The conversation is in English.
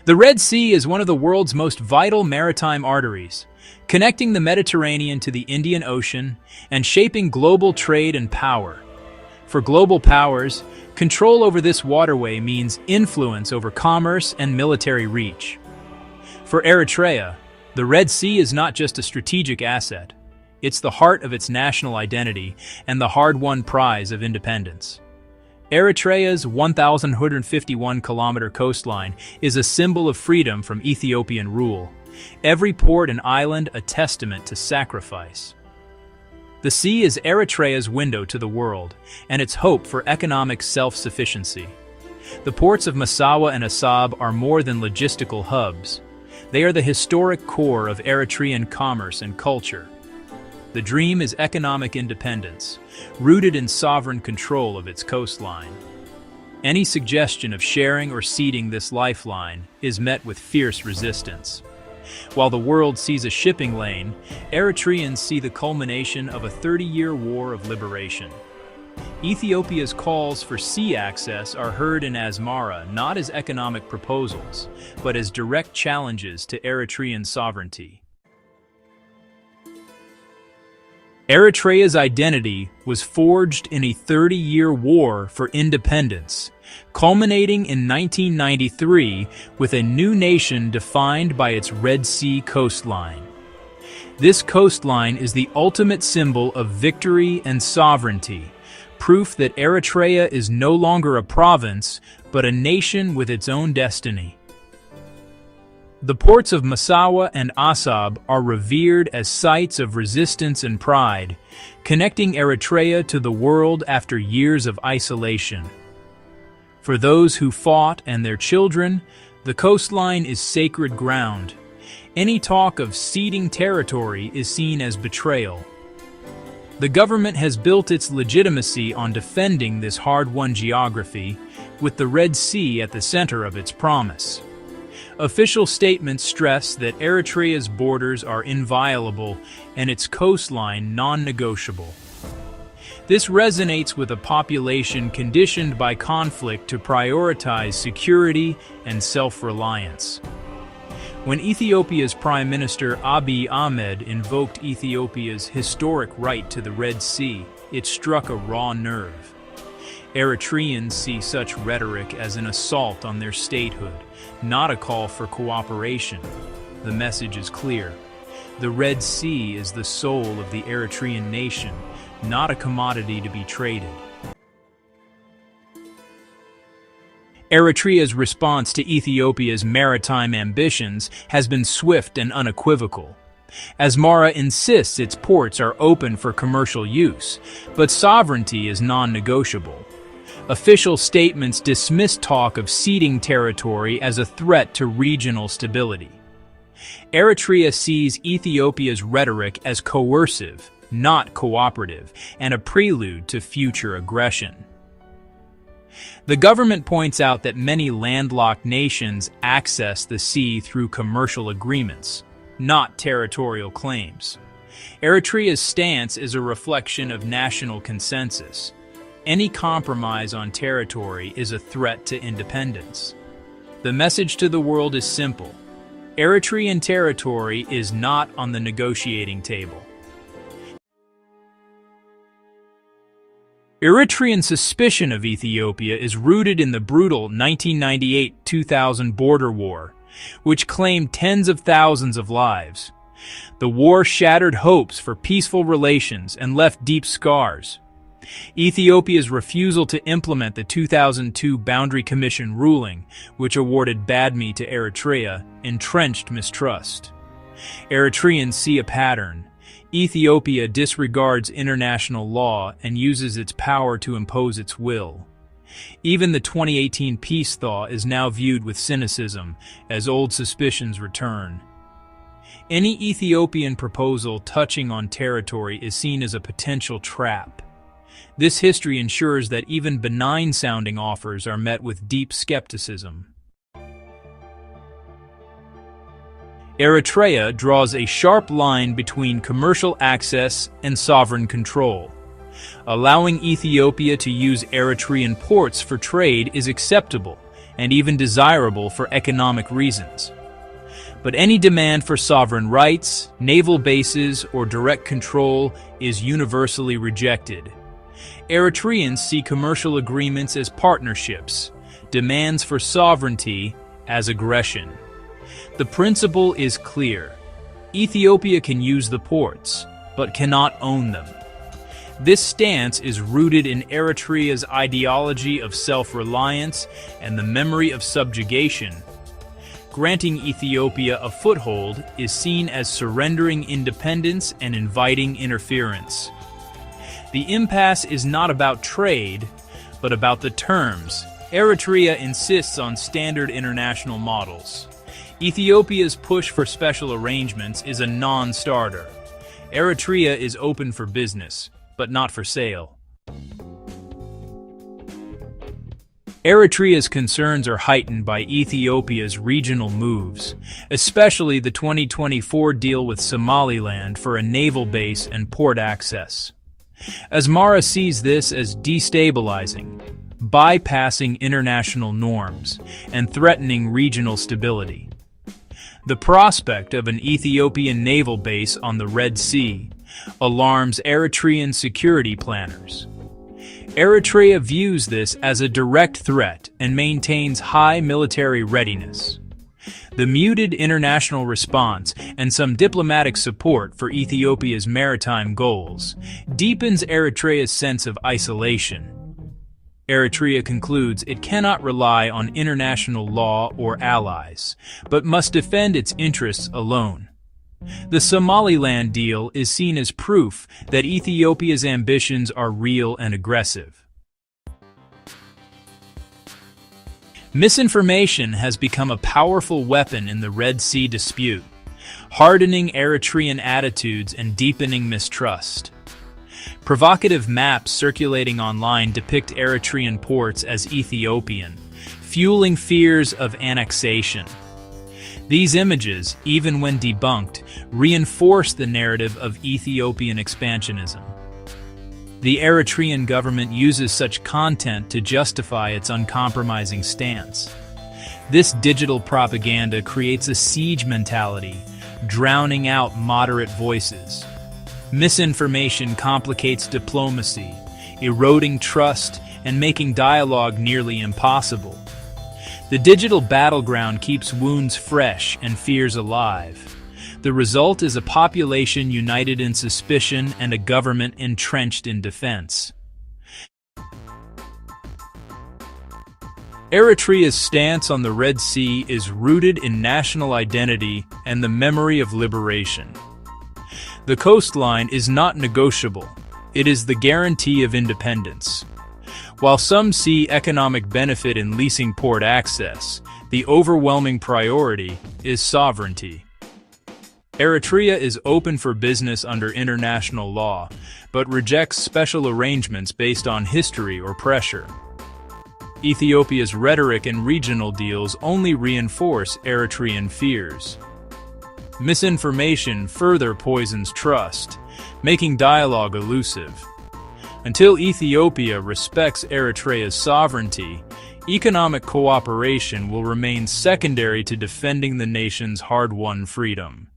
The Red Sea is one of the world's most vital maritime arteries, connecting the Mediterranean to the Indian Ocean and shaping global trade and power. For global powers, control over this waterway means influence over commerce and military reach. For Eritrea, the Red Sea is not just a strategic asset. It's the heart of its national identity and the hard-won prize of independence. Eritrea's 1,151-kilometer coastline is a symbol of freedom from Ethiopian rule, every port and island a testament to sacrifice. The sea is Eritrea's window to the world, and its hope for economic self-sufficiency. The ports of Massawa and Assab are more than logistical hubs. They are the historic core of Eritrean commerce and culture. The dream is economic independence, rooted in sovereign control of its coastline. Any suggestion of sharing or ceding this lifeline is met with fierce resistance. While the world sees a shipping lane, Eritreans see the culmination of a 30-year war of liberation. Ethiopia's calls for sea access are heard in Asmara not as economic proposals, but as direct challenges to Eritrean sovereignty. Eritrea's identity was forged in a 30-year war for independence, culminating in 1993 with a new nation defined by its Red Sea coastline. This coastline is the ultimate symbol of victory and sovereignty, proof that Eritrea is no longer a province, but a nation with its own destiny. The ports of Massawa and Assab are revered as sites of resistance and pride, connecting Eritrea to the world after years of isolation. For those who fought and their children, the coastline is sacred ground. Any talk of ceding territory is seen as betrayal. The government has built its legitimacy on defending this hard-won geography, with the Red Sea at the center of its promise. Official statements stress that Eritrea's borders are inviolable and its coastline non-negotiable. This resonates with a population conditioned by conflict to prioritize security and self-reliance. When Ethiopia's Prime Minister Abiy Ahmed invoked Ethiopia's historic right to the Red Sea, it struck a raw nerve. Eritreans see such rhetoric as an assault on their statehood, not a call for cooperation. The message is clear. The Red Sea is the soul of the Eritrean nation, not a commodity to be traded. Eritrea's response to Ethiopia's maritime ambitions has been swift and unequivocal. Asmara insists its ports are open for commercial use, but sovereignty is non-negotiable. Official statements dismiss talk of ceding territory as a threat to regional stability. Eritrea sees Ethiopia's rhetoric as coercive, not cooperative, and a prelude to future aggression. The government points out that many landlocked nations access the sea through commercial agreements, not territorial claims. Eritrea's stance is a reflection of national consensus. Any compromise on territory is a threat to independence. The message to the world is simple. Eritrean territory is not on the negotiating table. Eritrean suspicion of Ethiopia is rooted in the brutal 1998-2000 border war, which claimed tens of thousands of lives. The war shattered hopes for peaceful relations and left deep scars. Ethiopia's refusal to implement the 2002 Boundary Commission ruling, which awarded Badme to Eritrea, entrenched mistrust. Eritreans see a pattern. Ethiopia disregards international law and uses its power to impose its will. Even the 2018 peace thaw is now viewed with cynicism as old suspicions return. Any Ethiopian proposal touching on territory is seen as a potential trap. This history ensures that even benign-sounding offers are met with deep skepticism. Eritrea draws a sharp line between commercial access and sovereign control. Allowing Ethiopia to use Eritrean ports for trade is acceptable, and even desirable for economic reasons. But any demand for sovereign rights, naval bases, or direct control is universally rejected. Eritreans see commercial agreements as partnerships, demands for sovereignty as aggression. The principle is clear. Ethiopia can use the ports, but cannot own them. This stance is rooted in Eritrea's ideology of self-reliance and the memory of subjugation. Granting Ethiopia a foothold is seen as surrendering independence and inviting interference. The impasse is not about trade, but about the terms. Eritrea insists on standard international models. Ethiopia's push for special arrangements is a non-starter. Eritrea is open for business, but not for sale. Eritrea's concerns are heightened by Ethiopia's regional moves, especially the 2024 deal with Somaliland for a naval base and port access. Asmara sees this as destabilizing, bypassing international norms, and threatening regional stability. The prospect of an Ethiopian naval base on the Red Sea alarms Eritrean security planners. Eritrea views this as a direct threat and maintains high military readiness. The muted international response and some diplomatic support for Ethiopia's maritime goals deepens Eritrea's sense of isolation. Eritrea concludes it cannot rely on international law or allies, but must defend its interests alone. The Somaliland deal is seen as proof that Ethiopia's ambitions are real and aggressive. Misinformation has become a powerful weapon in the Red Sea dispute, hardening Eritrean attitudes and deepening mistrust. Provocative maps circulating online depict Eritrean ports as Ethiopian, fueling fears of annexation. These images, even when debunked, reinforce the narrative of Ethiopian expansionism. The Eritrean government uses such content to justify its uncompromising stance. This digital propaganda creates a siege mentality, drowning out moderate voices. Misinformation complicates diplomacy, eroding trust and making dialogue nearly impossible. The digital battleground keeps wounds fresh and fears alive. The result is a population united in suspicion and a government entrenched in defense. Eritrea's stance on the Red Sea is rooted in national identity and the memory of liberation. The coastline is not negotiable. It is the guarantee of independence. While some see economic benefit in leasing port access, the overwhelming priority is sovereignty. Eritrea is open for business under international law, but rejects special arrangements based on history or pressure. Ethiopia's rhetoric and regional deals only reinforce Eritrean fears. Misinformation further poisons trust, making dialogue elusive. Until Ethiopia respects Eritrea's sovereignty, economic cooperation will remain secondary to defending the nation's hard-won freedom.